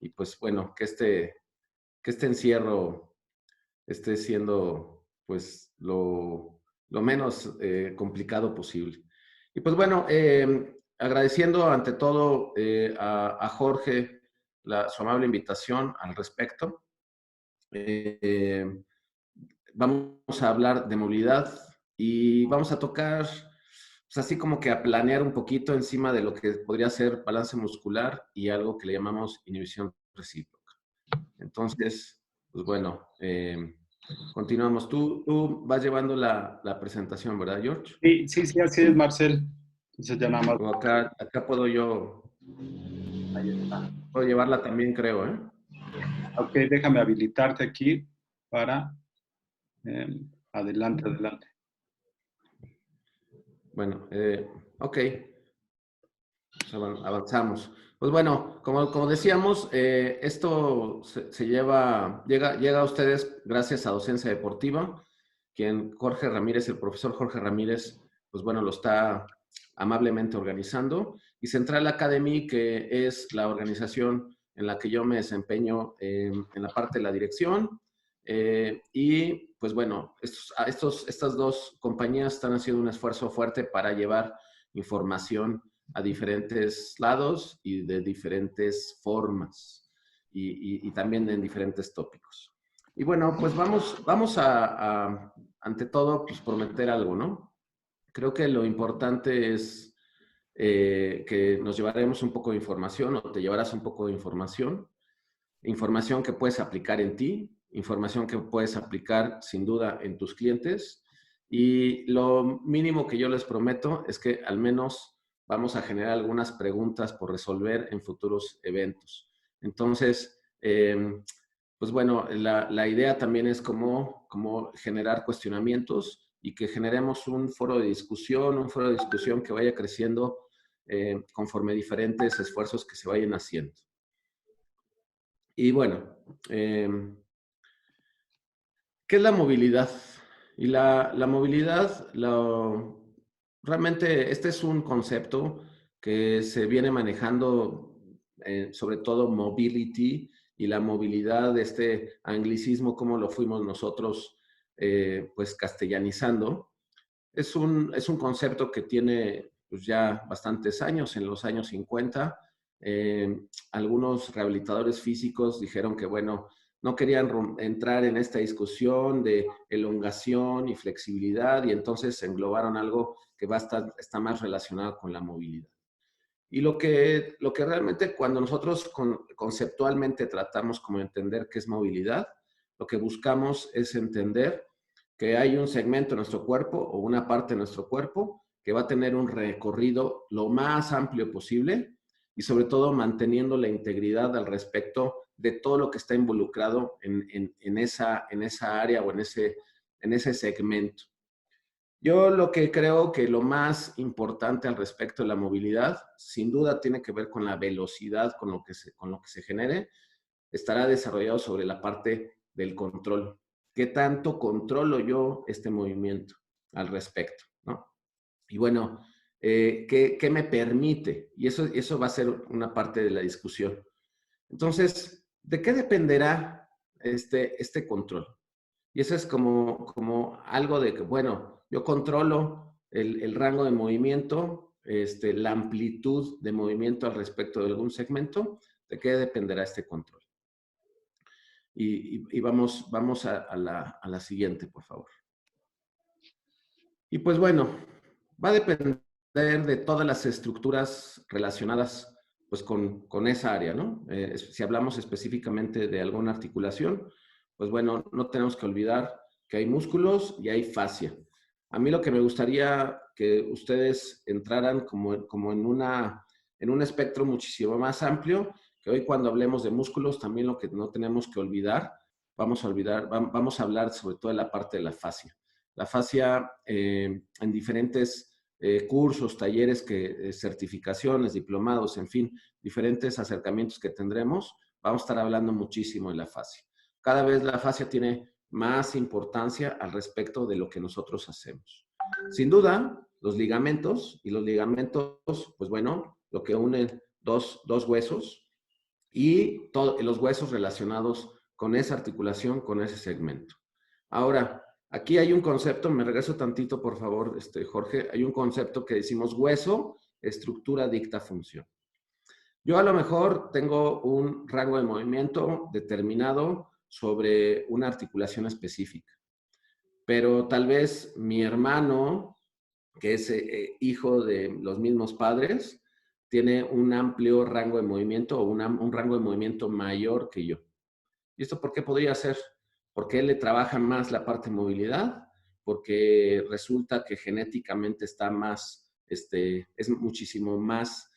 y pues bueno, que este encierro esté siendo pues lo menos complicado posible. Y pues bueno, agradeciendo ante todo a Jorge su amable invitación al respecto. Eh, Vamos a hablar de movilidad y vamos a tocar, pues así como que a planear un poquito encima de lo que podría ser balance muscular y algo que le llamamos inhibición recíproca. Entonces, pues bueno, continuamos. Tú vas llevando la presentación, ¿verdad, George? Sí, sí, sí, así es, Marcel. Entonces ya nada más. O acá Ahí está. puedo llevarla también, creo, ¿eh? Ok, déjame habilitarte aquí para adelante, adelante. Bueno, ok, pues avanzamos. Pues bueno, como decíamos, esto llega a ustedes gracias a Docencia Deportiva, quien Jorge Ramírez, el profesor Jorge Ramírez, pues bueno, lo está amablemente organizando, y Central Academy, que es la organización en la que yo me desempeño en la parte de la dirección. Y pues bueno, estas dos compañías están haciendo un esfuerzo fuerte para llevar información a diferentes lados y de diferentes formas y también en diferentes tópicos. Y bueno, pues vamos ante todo, pues prometer algo, ¿no? Creo que lo importante es que nos llevaremos un poco de información o te llevarás un poco de información que puedes aplicar en ti, información que puedes aplicar sin duda en tus clientes, y lo mínimo que yo les prometo es que al menos vamos a generar algunas preguntas por resolver en futuros eventos. Entonces, pues bueno, la idea también es cómo generar cuestionamientos y que generemos un foro de discusión que vaya creciendo conforme diferentes esfuerzos que se vayan haciendo. Y bueno, ¿qué es la movilidad? Y la movilidad, realmente este es un concepto que se viene manejando, sobre todo mobility y la movilidad, de este anglicismo, como lo fuimos nosotros pues castellanizando. Es un concepto que tiene pues, ya bastantes años, en los años 50. Algunos rehabilitadores físicos dijeron que, bueno, no querían entrar en esta discusión de elongación y flexibilidad, y entonces englobaron algo que está más relacionado con la movilidad. Y lo que realmente cuando nosotros conceptualmente tratamos como entender qué es movilidad, lo que buscamos es entender que hay un segmento de nuestro cuerpo o una parte de nuestro cuerpo que va a tener un recorrido lo más amplio posible y sobre todo manteniendo la integridad al respecto de todo lo que está involucrado en esa área o en ese segmento. Yo lo que creo que lo más importante al respecto de la movilidad, sin duda tiene que ver con la velocidad con lo que se genere, estará desarrollado sobre la parte del control. ¿Qué tanto controlo yo este movimiento al respecto, ¿no? Y bueno, ¿qué me permite? Y eso va a ser una parte de la discusión. Entonces, ¿de qué dependerá este control? Y eso es como algo de que, bueno, yo controlo el rango de movimiento, la amplitud de movimiento al respecto de algún segmento. ¿De qué dependerá este control? Y vamos a la siguiente, por favor. Y pues bueno, va a depender de todas las estructuras relacionadas pues con esa área, ¿no? Si hablamos específicamente de alguna articulación, pues bueno, no tenemos que olvidar que hay músculos y hay fascia. A mí lo que me gustaría que ustedes entraran como en un espectro muchísimo más amplio, que hoy cuando hablemos de músculos, también lo que no tenemos que olvidar, vamos a hablar sobre todo de la parte de la fascia. La fascia en diferentes cursos, talleres, certificaciones, diplomados, en fin, diferentes acercamientos que tendremos, vamos a estar hablando muchísimo de la fascia. Cada vez la fascia tiene más importancia al respecto de lo que nosotros hacemos. Sin duda, los ligamentos, pues bueno, lo que unen dos huesos, y los huesos relacionados con esa articulación, con ese segmento. Ahora, aquí hay un concepto, me regreso tantito, por favor, Jorge, hay un concepto que decimos hueso, estructura, dicta, función. Yo a lo mejor tengo un rango de movimiento determinado sobre una articulación específica, pero tal vez mi hermano, que es hijo de los mismos padres, tiene un amplio rango de movimiento o un rango de movimiento mayor que yo. ¿Y esto por qué podría ser? Porque él le trabaja más la parte de movilidad, porque resulta que genéticamente está más, es muchísimo más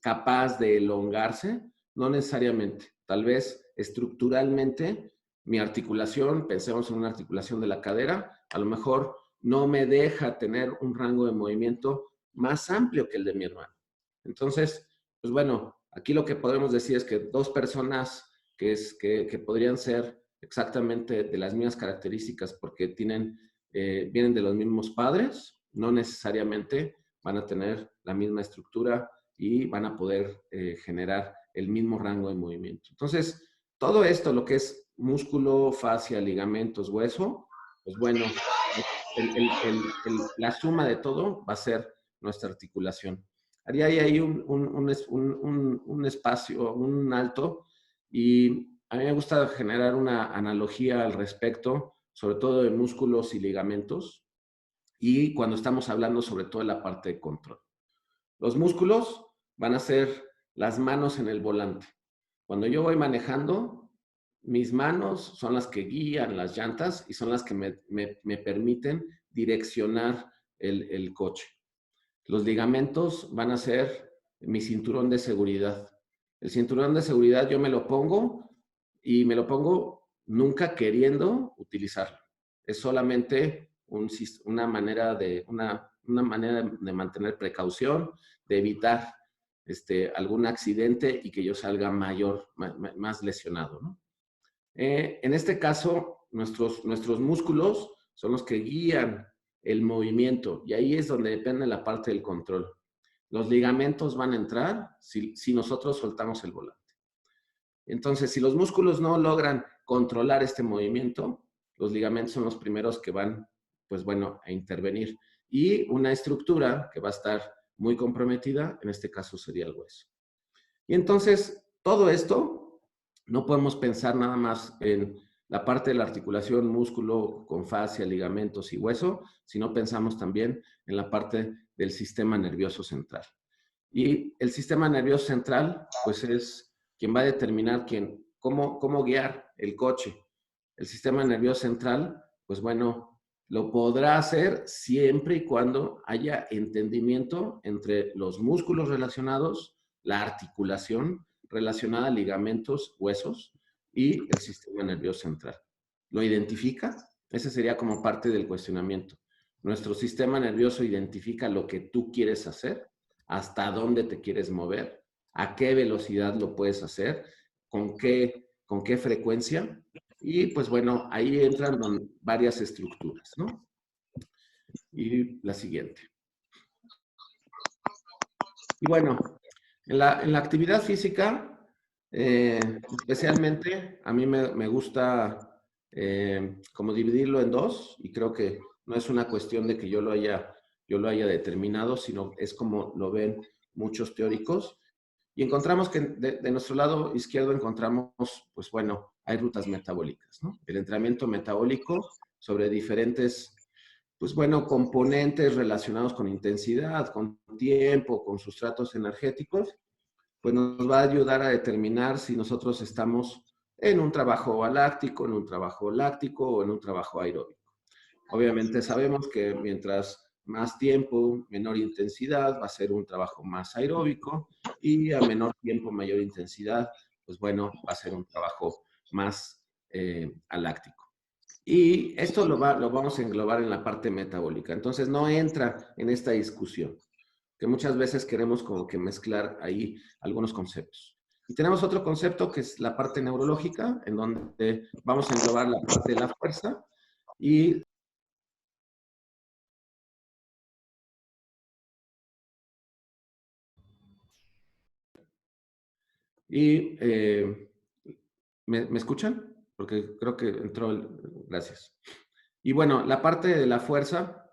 capaz de elongarse, no necesariamente, tal vez estructuralmente mi articulación, pensemos en una articulación de la cadera, a lo mejor no me deja tener un rango de movimiento más amplio que el de mi hermano. Entonces, pues bueno, aquí lo que podemos decir es que dos personas que podrían ser exactamente de las mismas características porque vienen de los mismos padres, no necesariamente van a tener la misma estructura y van a poder generar el mismo rango de movimiento. Entonces, todo esto, lo que es músculo, fascia, ligamentos, hueso, pues bueno, la suma de todo va a ser nuestra articulación. Haría ahí un espacio, un alto, y a mí me gusta generar una analogía al respecto, sobre todo de músculos y ligamentos, y cuando estamos hablando sobre todo de la parte de control. Los músculos van a ser las manos en el volante. Cuando yo voy manejando, mis manos son las que guían las llantas y son las que me permiten direccionar el coche. Los ligamentos van a ser mi cinturón de seguridad. El cinturón de seguridad yo me lo pongo y me lo pongo nunca queriendo utilizarlo. Es solamente una manera de mantener precaución, de evitar algún accidente y que yo salga más lesionado, ¿no? En este caso, nuestros músculos son los que guían el movimiento y ahí es donde depende la parte del control. Los ligamentos van a entrar si nosotros soltamos el volante. Entonces, si los músculos no logran controlar este movimiento, los ligamentos son los primeros que van, pues bueno, a intervenir. Y una estructura que va a estar muy comprometida, en este caso sería el hueso. Y entonces, todo esto, no podemos pensar nada más en la parte de la articulación, músculo con fascia, ligamentos y hueso, sino pensamos también en la parte del sistema nervioso central. Y el sistema nervioso central, pues es quien va a determinar cómo guiar el coche. El sistema nervioso central, pues bueno, lo podrá hacer siempre y cuando haya entendimiento entre los músculos relacionados, la articulación relacionada a ligamentos, huesos y el sistema nervioso central. ¿Lo identifica? Ese sería como parte del cuestionamiento. Nuestro sistema nervioso identifica lo que tú quieres hacer, hasta dónde te quieres mover, a qué velocidad lo puedes hacer, con qué frecuencia. Y pues bueno, ahí entran varias estructuras, ¿no? Y la siguiente. Y bueno, en la actividad física, especialmente, a mí me gusta como dividirlo en dos, y creo que no es una cuestión de que yo lo haya determinado, sino es como lo ven muchos teóricos. Y encontramos que de nuestro lado izquierdo encontramos, pues bueno, hay rutas metabólicas, ¿no? El entrenamiento metabólico sobre diferentes, pues bueno, componentes relacionados con intensidad, con tiempo, con sustratos energéticos, pues nos va a ayudar a determinar si nosotros estamos en un trabajo aláctico, en un trabajo láctico o en un trabajo aeróbico. Obviamente sabemos que mientras más tiempo, menor intensidad, va a ser un trabajo más aeróbico y a menor tiempo, mayor intensidad, pues bueno, va a ser un trabajo más aláctico. Y esto lo vamos a englobar en la parte metabólica. Entonces no entra en esta discusión, que muchas veces queremos como que mezclar ahí algunos conceptos. Y tenemos otro concepto que es la parte neurológica, en donde vamos a englobar la parte de la fuerza y Y, ¿me escuchan? Porque creo que entró el... Gracias. Y bueno, la parte de la fuerza,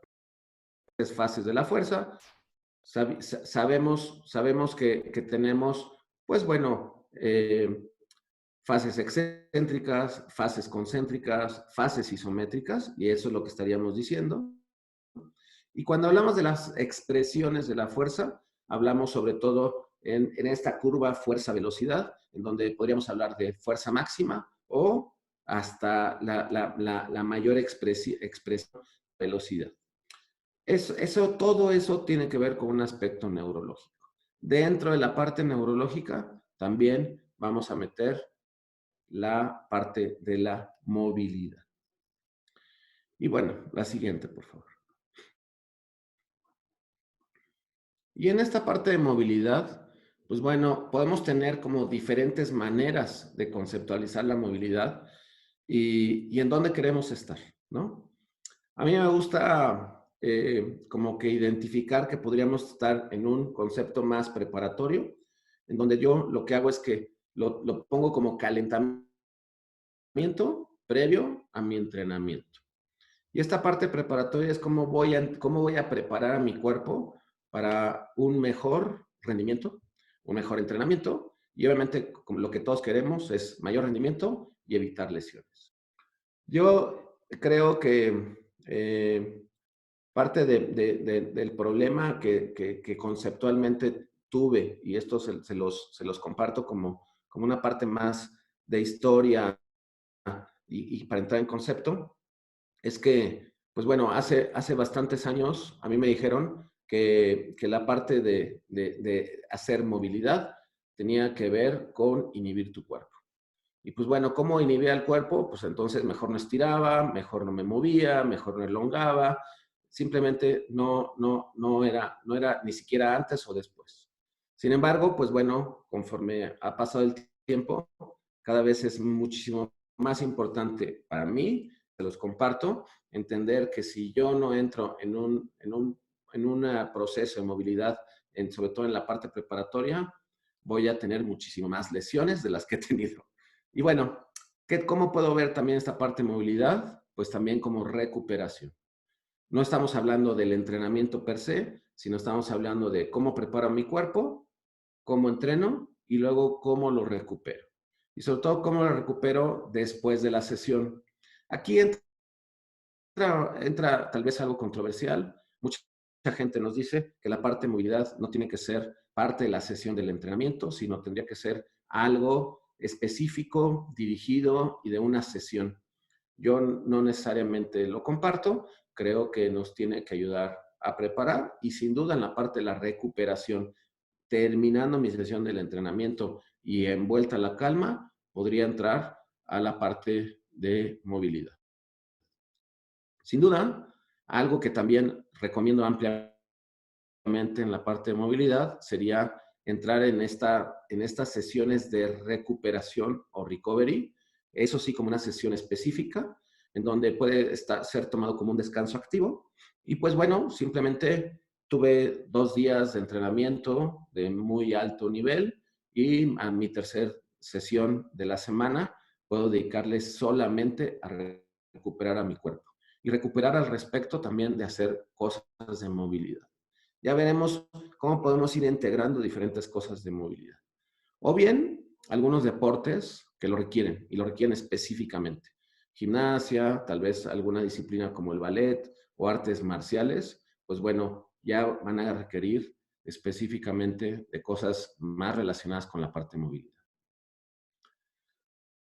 es fases de la fuerza. Sabemos que tenemos, pues bueno, fases excéntricas, fases concéntricas, fases isométricas, y eso es lo que estaríamos diciendo. Y cuando hablamos de las expresiones de la fuerza, hablamos sobre todo en esta curva fuerza-velocidad, en donde podríamos hablar de fuerza máxima o hasta la mayor expresión velocidad. Todo eso tiene que ver con un aspecto neurológico. Dentro de la parte neurológica también vamos a meter la parte de la movilidad. Y bueno, la siguiente, por favor. Y en esta parte de movilidad, pues bueno, podemos tener como diferentes maneras de conceptualizar la movilidad y en dónde queremos estar, ¿no? A mí me gusta como que identificar que podríamos estar en un concepto más preparatorio, en donde yo lo que hago es que lo pongo como calentamiento previo a mi entrenamiento. Y esta parte preparatoria es cómo voy a preparar a mi cuerpo para un mejor rendimiento, un mejor entrenamiento. Y obviamente, como lo que todos queremos es mayor rendimiento y evitar lesiones. Yo creo que parte del problema que conceptualmente tuve, y esto se los comparto como una parte más de historia y para entrar en concepto, es que, pues bueno, hace bastantes años a mí me dijeron que la parte de hacer movilidad tenía que ver con inhibir tu cuerpo. Y pues bueno, ¿cómo inhibía el cuerpo? Pues entonces mejor no estiraba, mejor no me movía, mejor no elongaba. Simplemente no era ni siquiera antes o después. Sin embargo, pues bueno, conforme ha pasado el tiempo, cada vez es muchísimo más importante para mí, se los comparto, entender que si yo no entro en un proceso de movilidad, sobre todo en la parte preparatoria, voy a tener muchísimo más lesiones de las que he tenido. Y bueno, ¿cómo puedo ver también esta parte de movilidad? Pues también como recuperación. No estamos hablando del entrenamiento per se, sino estamos hablando de cómo preparo mi cuerpo, cómo entreno y luego cómo lo recupero. Y sobre todo cómo lo recupero después de la sesión. Aquí entra tal vez algo controversial. Mucha gente nos dice que la parte de movilidad no tiene que ser parte de la sesión del entrenamiento, sino tendría que ser algo específico, dirigido y de una sesión. Yo no necesariamente lo comparto, creo que nos tiene que ayudar a preparar y sin duda en la parte de la recuperación, terminando mi sesión del entrenamiento y envuelta la calma, podría entrar a la parte de movilidad. Sin duda, algo que también recomiendo ampliamente en la parte de movilidad sería entrar en estas sesiones de recuperación o recovery, eso sí como una sesión específica, en donde puede ser tomado como un descanso activo. Y pues bueno, simplemente tuve 2 días de entrenamiento de muy alto nivel y a mi tercer sesión de la semana puedo dedicarle solamente a recuperar a mi cuerpo y recuperar al respecto también de hacer cosas de movilidad. Ya veremos cómo podemos ir integrando diferentes cosas de movilidad. O bien, algunos deportes que lo requieren y lo requieren específicamente. Gimnasia, tal vez alguna disciplina como el ballet o artes marciales, pues bueno, ya van a requerir específicamente de cosas más relacionadas con la parte de movilidad.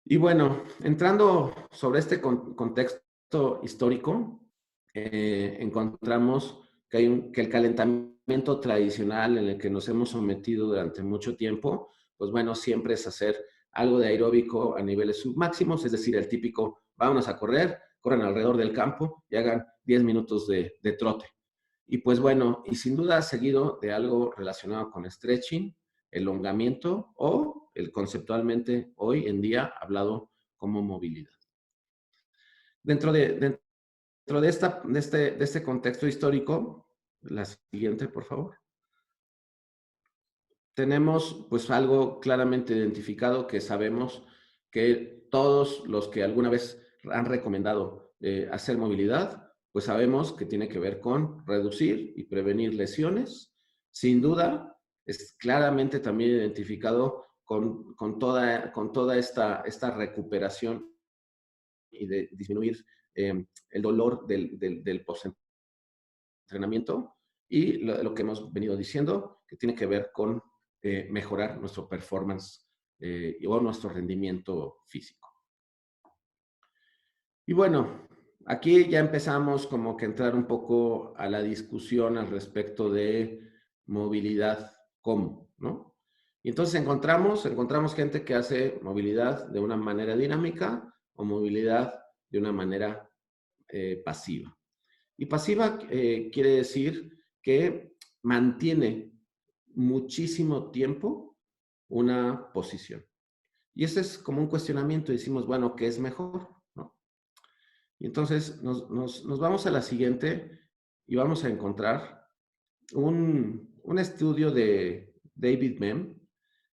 Y bueno, entrando sobre este contexto histórico, encontramos que el calentamiento tradicional en el que nos hemos sometido durante mucho tiempo, pues bueno, siempre es hacer algo de aeróbico a niveles submáximos, es decir, el típico, vámonos a correr, corran alrededor del campo y hagan 10 minutos de trote. Y pues bueno, y sin duda seguido de algo relacionado con stretching, elongamiento o el conceptualmente hoy en día hablado como movilidad. Dentro de este contexto histórico, la siguiente, por favor. tenemos pues algo claramente identificado que sabemos que todos los que alguna vez han recomendado hacer movilidad, pues sabemos que tiene que ver con reducir y prevenir lesiones. Sin duda, es claramente también identificado con toda esta recuperación y de disminuir el dolor del post-entrenamiento y lo que hemos venido diciendo, que tiene que ver con mejorar nuestro performance o nuestro rendimiento físico. Y bueno, aquí ya empezamos como que a entrar un poco a la discusión al respecto de movilidad, ¿cómo? ¿No? Y entonces encontramos gente que hace movilidad de una manera dinámica o movilidad de una manera pasiva. Y pasiva quiere decir que mantiene muchísimo tiempo una posición. Y ese es como un cuestionamiento. Decimos, bueno, ¿qué es mejor? ¿No? Y entonces nos vamos a la siguiente y vamos a encontrar un estudio de David Mem,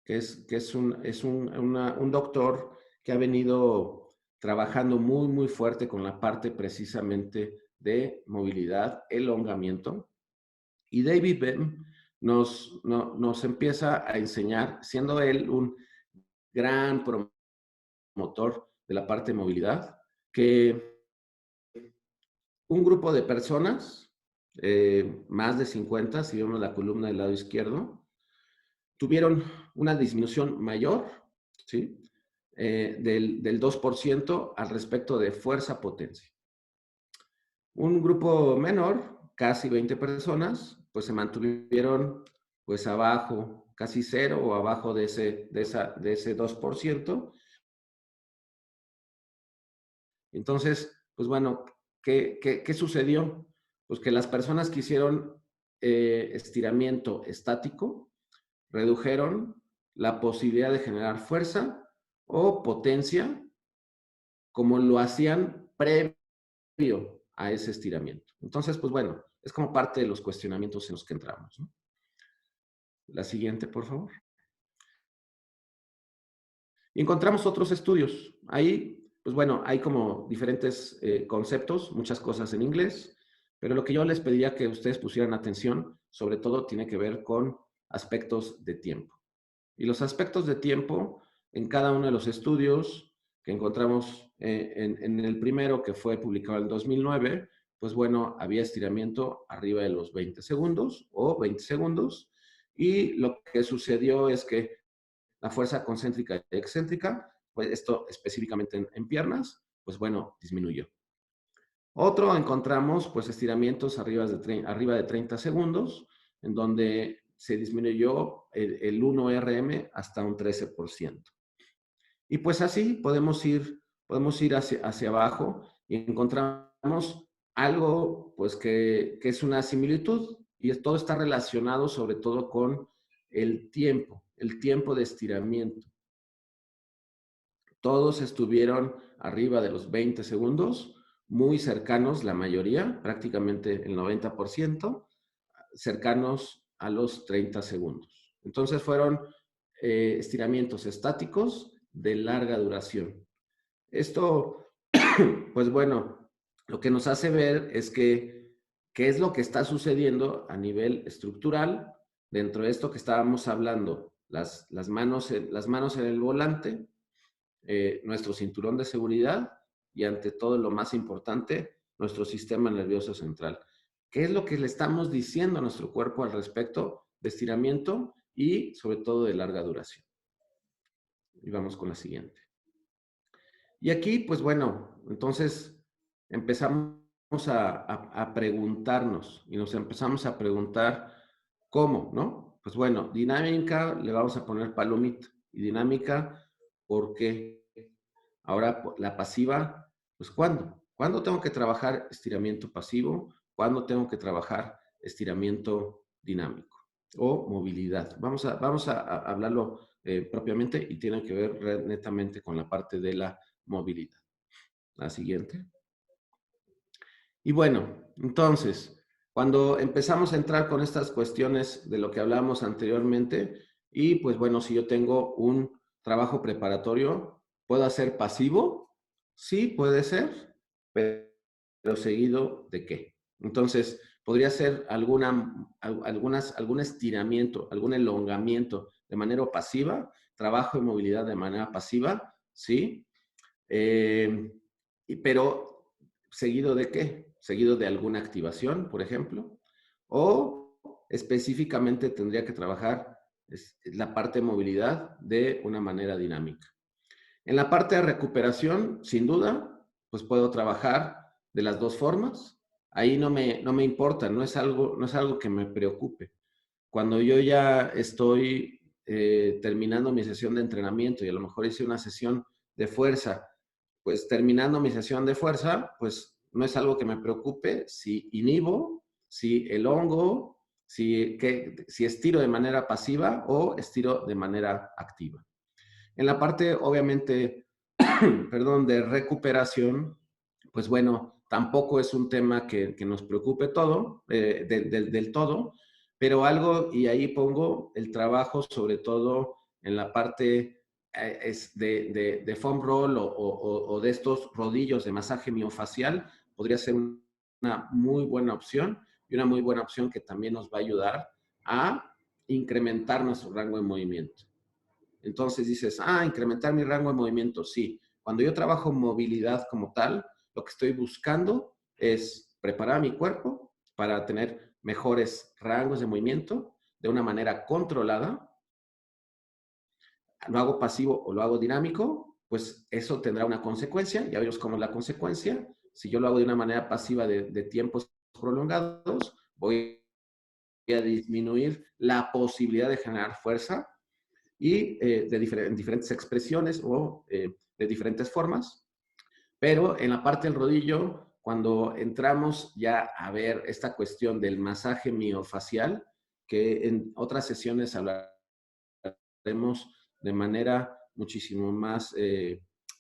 que es un doctor que ha venido trabajando muy fuerte con la parte precisamente de movilidad, elongamiento. Y David Mem nos empieza a enseñar, siendo él un gran promotor de la parte de movilidad, que un grupo de personas, más de 50, si vemos la columna del lado izquierdo, tuvieron una disminución mayor, ¿sí? Del 2% al respecto de fuerza-potencia. Un grupo menor, casi 20 personas, pues se mantuvieron pues abajo, casi cero o abajo de ese 2%. Entonces, pues bueno, ¿qué sucedió? Pues que las personas que hicieron estiramiento estático redujeron la posibilidad de generar fuerza o potencia como lo hacían previo a ese estiramiento. Entonces, pues bueno, es como parte de los cuestionamientos en los que entramos, ¿no? La siguiente, por favor. Y encontramos otros estudios. Ahí, pues bueno, hay como diferentes conceptos, muchas cosas en inglés, pero lo que yo les pediría que ustedes pusieran atención, sobre todo, tiene que ver con aspectos de tiempo. Y los aspectos de tiempo en cada uno de los estudios que encontramos en el primero, que fue publicado en 2009, pues bueno, había estiramiento arriba de los 20 segundos o 20 segundos. Y lo que sucedió es que la fuerza concéntrica y excéntrica, pues esto específicamente en piernas, pues bueno, disminuyó. Otro encontramos pues estiramientos arriba de 30 segundos, en donde se disminuyó el 1RM hasta un 13%. Y pues así podemos ir hacia abajo y encontramos algo pues que es una similitud y todo está relacionado sobre todo con el tiempo de estiramiento. Todos estuvieron arriba de los 20 segundos, muy cercanos, la mayoría, prácticamente el 90%, cercanos a los 30 segundos. Entonces fueron estiramientos estáticos de larga duración. Esto, pues bueno, lo que nos hace ver es que qué es lo que está sucediendo a nivel estructural dentro de esto que estábamos hablando, las manos en el volante, nuestro cinturón de seguridad y ante todo lo más importante, nuestro sistema nervioso central. ¿Qué es lo que le estamos diciendo a nuestro cuerpo al respecto de estiramiento y sobre todo de larga duración? Y vamos con la siguiente. Y aquí, pues bueno, entonces empezamos a preguntarnos y nos empezamos a preguntar cómo, ¿no? Pues bueno, dinámica le vamos a poner palomita y dinámica, ¿por qué? Ahora, la pasiva, pues ¿cuándo? ¿Cuándo tengo que trabajar estiramiento pasivo? ¿Cuándo tengo que trabajar estiramiento dinámico o movilidad? Vamos a hablarlo propiamente y tiene que ver netamente con la parte de la movilidad. La siguiente. Y bueno, entonces, cuando empezamos a entrar con estas cuestiones de lo que hablábamos anteriormente, Y pues bueno, si yo tengo un trabajo preparatorio, ¿puedo hacer pasivo? Sí, puede ser, pero seguido ¿de qué? Entonces, podría ser algún estiramiento, algún elongamiento de manera pasiva, trabajo de movilidad de manera pasiva, ¿sí? Pero seguido ¿de qué? Seguido de alguna activación, por ejemplo, o específicamente tendría que trabajar la parte de movilidad de una manera dinámica. En la parte de recuperación, sin duda, pues puedo trabajar de las dos formas. Ahí no me importa, no es algo que me preocupe. Cuando yo ya estoy terminando mi sesión de entrenamiento y a lo mejor hice una sesión de fuerza, pues terminando mi sesión de fuerza, pues no es algo que me preocupe si inhibo, si elongo, si estiro de manera pasiva o estiro de manera activa. En la parte, obviamente, perdón, de recuperación, pues bueno, tampoco es un tema que nos preocupe todo, del todo, pero algo, y ahí pongo el trabajo sobre todo en la parte de foam roll o de estos rodillos de masaje miofacial, podría ser una muy buena opción y una muy buena opción que también nos va a ayudar a incrementar nuestro rango de movimiento. Entonces dices, incrementar mi rango de movimiento, sí. Cuando yo trabajo movilidad como tal, lo que estoy buscando es preparar mi cuerpo para tener mejores rangos de movimiento de una manera controlada. Lo hago pasivo o lo hago dinámico, pues eso tendrá una consecuencia. Ya vemos cómo es la consecuencia. Si yo lo hago de una manera pasiva de tiempos prolongados, voy a disminuir la posibilidad de generar fuerza y en diferentes expresiones o de diferentes formas. Pero en la parte del rodillo, cuando entramos ya a ver esta cuestión del masaje miofacial, que en otras sesiones hablaremos de manera muchísimo más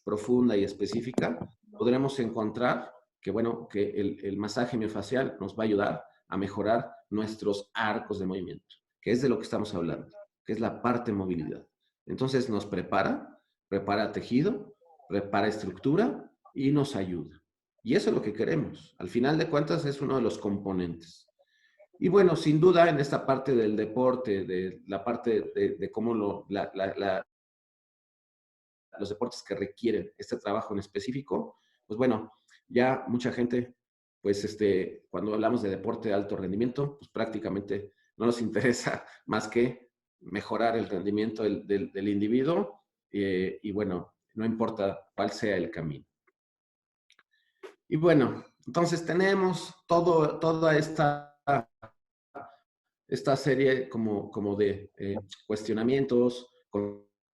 profunda y específica, podremos encontrar que, bueno, que el masaje miofacial nos va a ayudar a mejorar nuestros arcos de movimiento, que es de lo que estamos hablando, que es la parte de movilidad. Entonces nos prepara tejido, prepara estructura y nos ayuda. Y eso es lo que queremos. Al final de cuentas es uno de los componentes. Y bueno, sin duda en esta parte del deporte, de la parte de cómo los deportes que requieren este trabajo en específico, pues bueno, ya mucha gente, pues cuando hablamos de deporte de alto rendimiento, pues prácticamente no nos interesa más que mejorar el rendimiento del individuo y bueno, no importa cuál sea el camino. Y bueno, entonces tenemos toda esta serie como de cuestionamientos,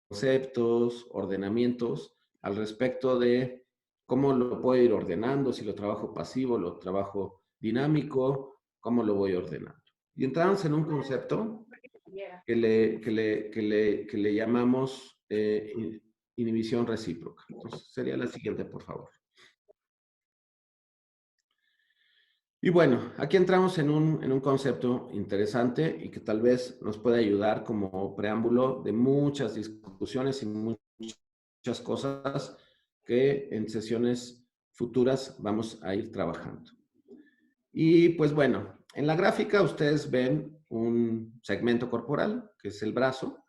conceptos, ordenamientos al respecto de cómo lo puedo ir ordenando, si lo trabajo pasivo, lo trabajo dinámico, cómo lo voy ordenando. Y entramos en un concepto que le llamamos inhibición recíproca. Entonces, sería la siguiente, por favor. Y bueno, aquí entramos en un concepto interesante y que tal vez nos puede ayudar como preámbulo de muchas discusiones y muchas cosas que en sesiones futuras vamos a ir trabajando. Y pues bueno, en la gráfica ustedes ven un segmento corporal, que es el brazo,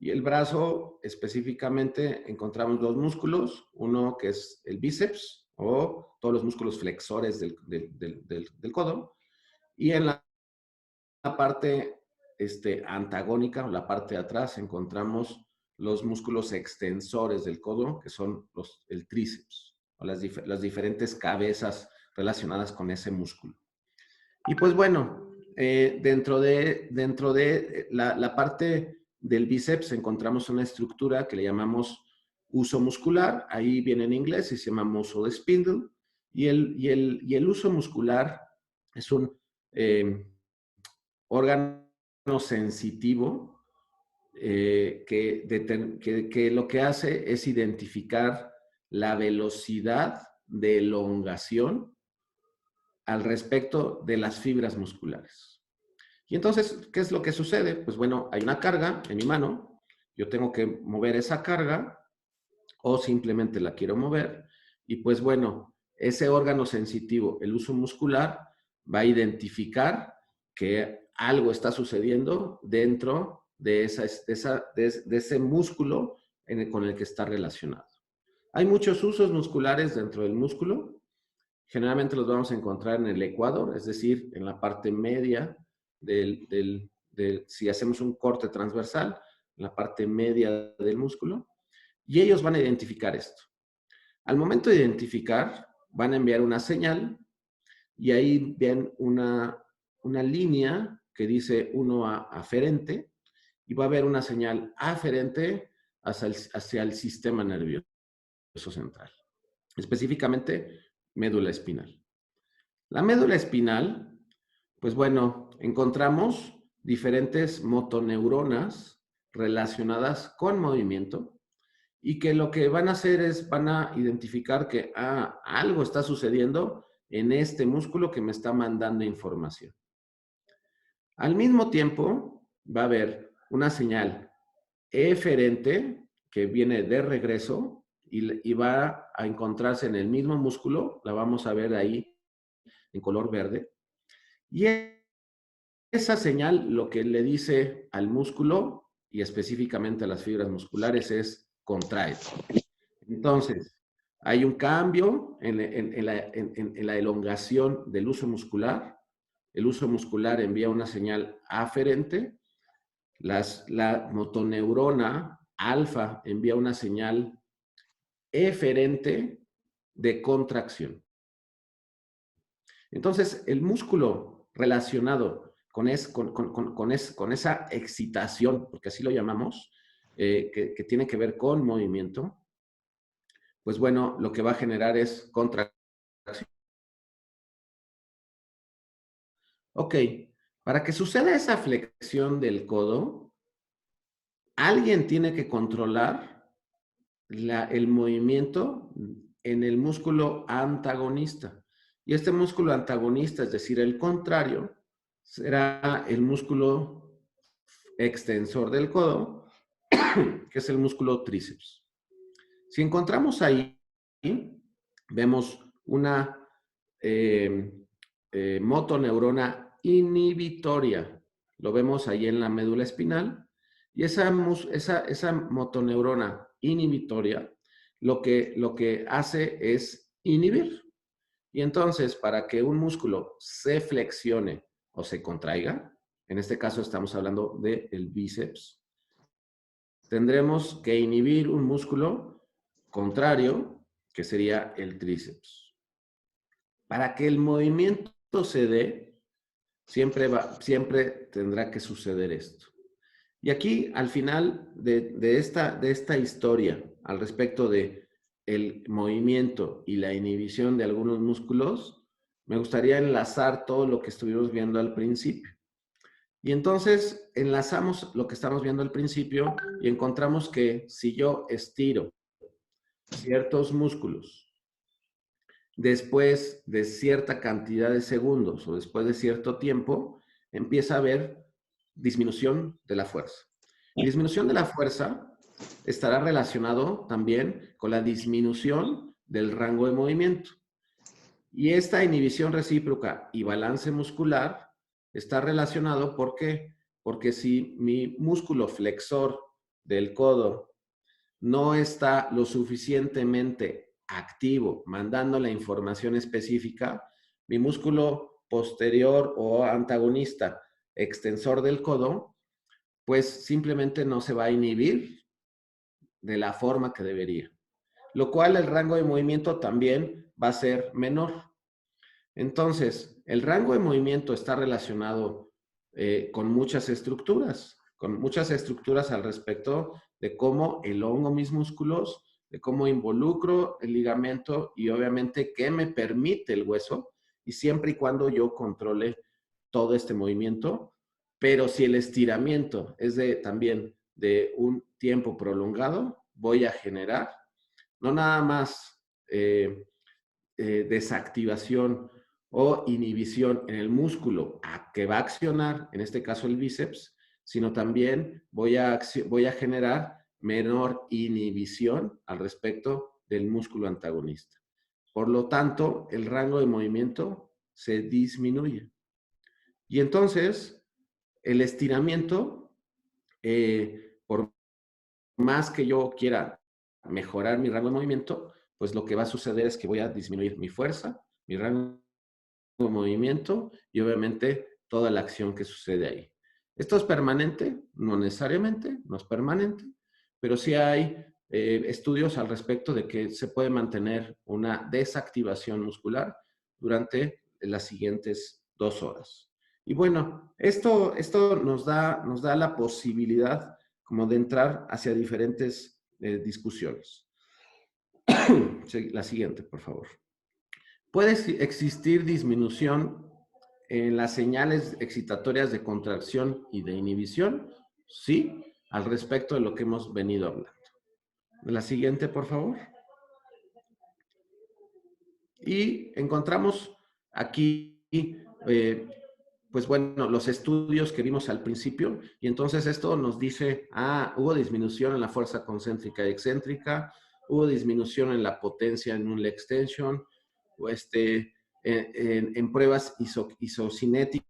y el brazo específicamente encontramos dos músculos, uno que es el bíceps o todos los músculos flexores del codo, y en la parte antagónica o la parte de atrás encontramos los músculos extensores del codo, que son el tríceps, o las diferentes cabezas relacionadas con ese músculo. Y pues bueno, dentro de la parte del bíceps encontramos una estructura que le llamamos uso muscular, ahí viene en inglés y se llama muscle spindle, y el uso muscular es un órgano sensitivo que lo que hace es identificar la velocidad de elongación al respecto de las fibras musculares. Y entonces, ¿qué es lo que sucede? Pues bueno, hay una carga en mi mano, yo tengo que mover esa carga o simplemente la quiero mover y pues bueno, ese órgano sensitivo, el uso muscular, va a identificar que algo está sucediendo dentro de ese músculo con el que está relacionado. Hay muchos usos musculares dentro del músculo. Generalmente los vamos a encontrar en el ecuador, es decir, en la parte media si hacemos un corte transversal, en la parte media del músculo, y ellos van a identificar esto. Al momento de identificar, van a enviar una señal y ahí ven una línea que dice 1A aferente y va a haber una señal aferente hacia el sistema nervioso central, específicamente médula espinal. La médula espinal, pues bueno, encontramos diferentes motoneuronas relacionadas con movimiento y que lo que van a hacer es, van a identificar que algo está sucediendo en este músculo que me está mandando información. Al mismo tiempo, va a haber una señal eferente que viene de regreso y va a encontrarse en el mismo músculo, la vamos a ver ahí en color verde, y esa señal lo que le dice al músculo y específicamente a las fibras musculares es contrae. Entonces, hay un cambio en la elongación del uso muscular. El uso muscular envía una señal aferente. La motoneurona alfa envía una señal eferente de contracción. Entonces, el músculo relacionado con esa excitación, porque así lo llamamos, que tiene que ver con movimiento, pues bueno, lo que va a generar es contracción. Ok, para que suceda esa flexión del codo, alguien tiene que controlar el movimiento en el músculo antagonista. Y este músculo antagonista, es decir, el contrario, será el músculo extensor del codo, que es el músculo tríceps. Si encontramos ahí, vemos una motoneurona inhibitoria. Lo vemos ahí en la médula espinal. Y esa motoneurona inhibitoria lo que hace es inhibir. Y entonces, para que un músculo se flexione o se contraiga, en este caso estamos hablando del bíceps, tendremos que inhibir un músculo contrario, que sería el tríceps. Para que el movimiento se dé, siempre tendrá que suceder esto. Y aquí, al final de esta historia, al respecto de el movimiento y la inhibición de algunos músculos, me gustaría enlazar todo lo que estuvimos viendo al principio. Y entonces enlazamos lo que estamos viendo al principio y encontramos que si yo estiro ciertos músculos después de cierta cantidad de segundos o después de cierto tiempo, empieza a haber disminución de la fuerza. Y disminución de la fuerza estará relacionado también con la disminución del rango de movimiento. Y esta inhibición recíproca y balance muscular está relacionado, ¿por qué? Porque si mi músculo flexor del codo no está lo suficientemente activo, mandando la información específica, mi músculo posterior o antagonista, extensor del codo, pues simplemente no se va a inhibir de la forma que debería. Lo cual el rango de movimiento también va a ser menor. Entonces, el rango de movimiento está relacionado con muchas estructuras al respecto de cómo elongo mis músculos, de cómo involucro el ligamento y obviamente qué me permite el hueso, y siempre y cuando yo controle todo este movimiento. Pero si el estiramiento es también de un tiempo prolongado, voy a generar no nada más desactivación o inhibición en el músculo que va a accionar, en este caso el bíceps, sino también voy a generar menor inhibición al respecto del músculo antagonista. Por lo tanto, el rango de movimiento se disminuye. Y entonces, el estiramiento, por más que yo quiera mejorar mi rango de movimiento, pues lo que va a suceder es que voy a disminuir mi fuerza, mi rango de movimiento y obviamente toda la acción que sucede ahí. ¿Esto es permanente? No necesariamente, no es permanente, pero sí hay estudios al respecto de que se puede mantener una desactivación muscular durante las siguientes 2 horas. Y bueno, esto nos da la posibilidad como de entrar hacia diferentes discusiones. La siguiente, por favor. ¿Puede existir disminución en las señales excitatorias de contracción y de inhibición? Sí, al respecto de lo que hemos venido hablando. La siguiente, por favor. Y encontramos aquí, pues bueno, los estudios que vimos al principio, y entonces esto nos dice, hubo disminución en la fuerza concéntrica y excéntrica, hubo disminución en la potencia en un leg extension, o en pruebas isocinéticas,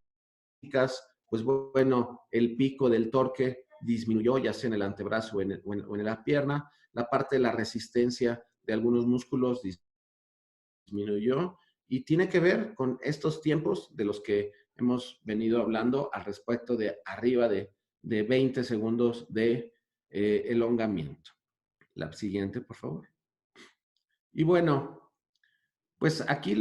pues bueno, el pico del torque disminuyó, ya sea en el antebrazo o en la pierna, la parte de la resistencia de algunos músculos disminuyó, y tiene que ver con estos tiempos de los que hemos venido hablando al respecto de arriba de 20 segundos de elongamiento. La siguiente, por favor. Y bueno, pues aquí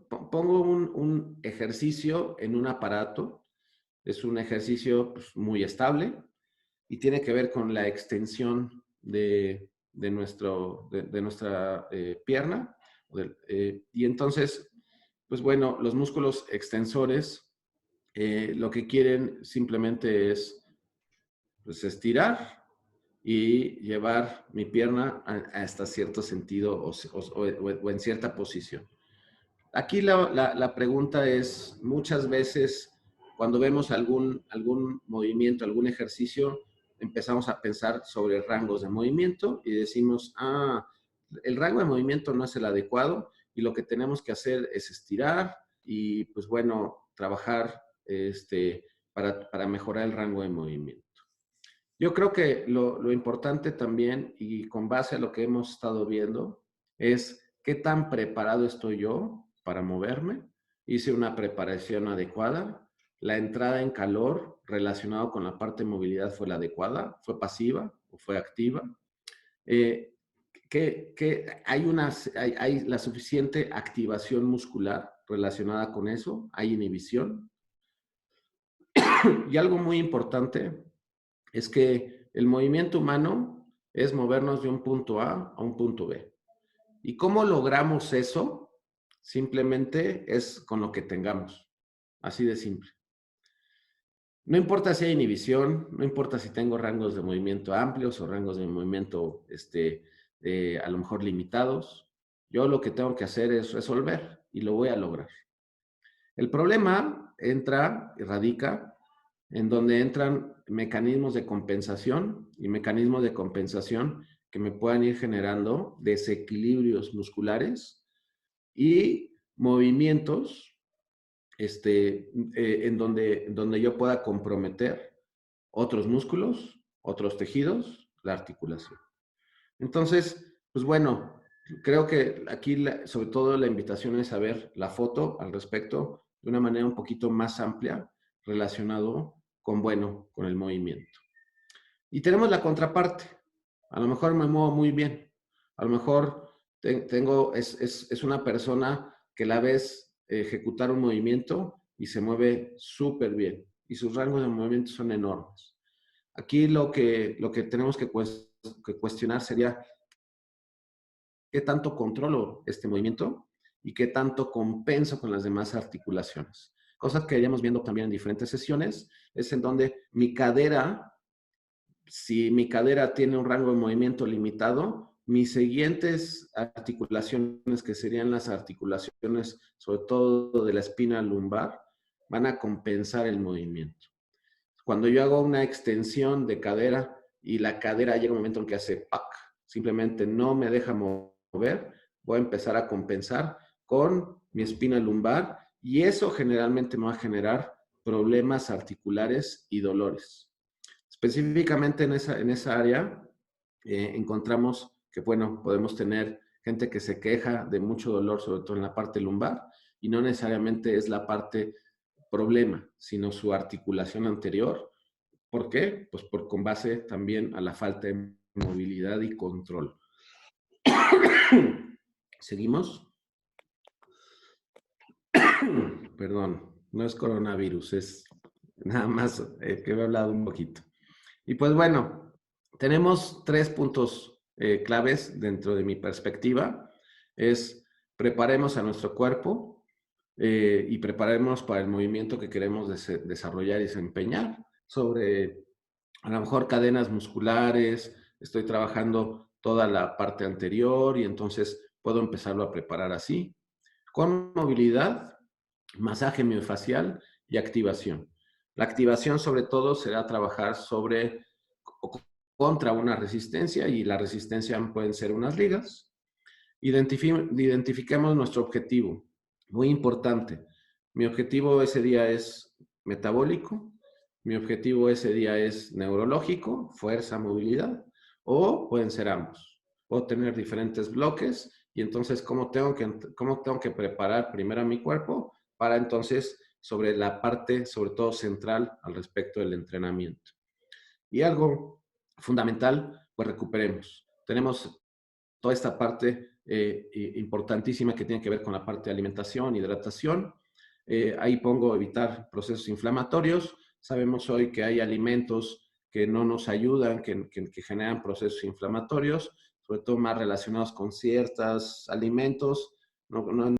pongo un ejercicio en un aparato. Es un ejercicio pues, muy estable y tiene que ver con la extensión de nuestra pierna. Y entonces, pues bueno, los músculos extensores lo que quieren simplemente es pues, estirar y llevar mi pierna hasta cierto sentido o en cierta posición. Aquí la pregunta es, muchas veces cuando vemos algún movimiento, algún ejercicio, empezamos a pensar sobre rangos de movimiento y decimos, el rango de movimiento no es el adecuado y lo que tenemos que hacer es estirar y, pues bueno, trabajar para mejorar el rango de movimiento. Yo creo que lo importante también, y con base a lo que hemos estado viendo, es qué tan preparado estoy yo para moverme. Hice una preparación adecuada. La entrada en calor relacionado con la parte de movilidad fue la adecuada, fue pasiva o fue activa. Que hay la suficiente activación muscular relacionada con eso, hay inhibición. Y algo muy importante es que el movimiento humano es movernos de un punto A a un punto B. ¿Y cómo logramos eso? Simplemente es con lo que tengamos. Así de simple. No importa si hay inhibición, no importa si tengo rangos de movimiento amplios o rangos de movimiento a lo mejor limitados. Yo lo que tengo que hacer es resolver y lo voy a lograr. El problema radica en donde entran mecanismos de compensación y mecanismos de compensación que me puedan ir generando desequilibrios musculares y movimientos en donde yo pueda comprometer otros músculos, otros tejidos, la articulación. Entonces, pues bueno, creo que aquí sobre todo la invitación es a ver la foto al respecto de una manera un poquito más amplia relacionado con el movimiento. Y tenemos la contraparte. A lo mejor me muevo muy bien. A lo mejor es una persona que la ves ejecutar un movimiento y se mueve súper bien. Y sus rangos de movimiento son enormes. Aquí lo que tenemos que cuestionar sería qué tanto controlo este movimiento y qué tanto compenso con las demás articulaciones. Cosas que iremos viendo también en diferentes sesiones, es en donde mi cadera, si mi cadera tiene un rango de movimiento limitado, mis siguientes articulaciones, que serían las articulaciones, sobre todo de la espina lumbar, van a compensar el movimiento. Cuando yo hago una extensión de cadera y la cadera llega un momento en que hace ¡pac! Simplemente no me deja mover, voy a empezar a compensar con mi espina lumbar y eso generalmente me va a generar problemas articulares y dolores. Específicamente en esa área encontramos que, bueno, podemos tener gente que se queja de mucho dolor, sobre todo en la parte lumbar, y no necesariamente es la parte problema, sino su articulación anterior. ¿Por qué? Pues con base también a la falta de movilidad y control. ¿Seguimos? Perdón, no es coronavirus, es nada más que he hablado un poquito. Y pues bueno, tenemos 3 puntos claves dentro de mi perspectiva. Es preparemos a nuestro cuerpo y preparemos para el movimiento que queremos desarrollar y desempeñar sobre a lo mejor cadenas musculares, estoy trabajando toda la parte anterior y entonces puedo empezarlo a preparar así, con movilidad, masaje miofascial y activación. La activación sobre todo será trabajar sobre contra una resistencia y la resistencia pueden ser unas ligas. Identifiquemos nuestro objetivo. Muy importante. Mi objetivo ese día es metabólico, mi objetivo ese día es neurológico, fuerza, movilidad, o pueden ser ambos. Puedo tener diferentes bloques y entonces cómo tengo que preparar primero a mi cuerpo para entonces sobre la parte, sobre todo central, al respecto del entrenamiento. Y algo fundamental, pues recuperemos. Tenemos toda esta parte importantísima que tiene que ver con la parte de alimentación, hidratación. Ahí pongo evitar procesos inflamatorios. Sabemos hoy que hay alimentos que no nos ayudan, que generan procesos inflamatorios, sobre todo más relacionados con ciertos alimentos. No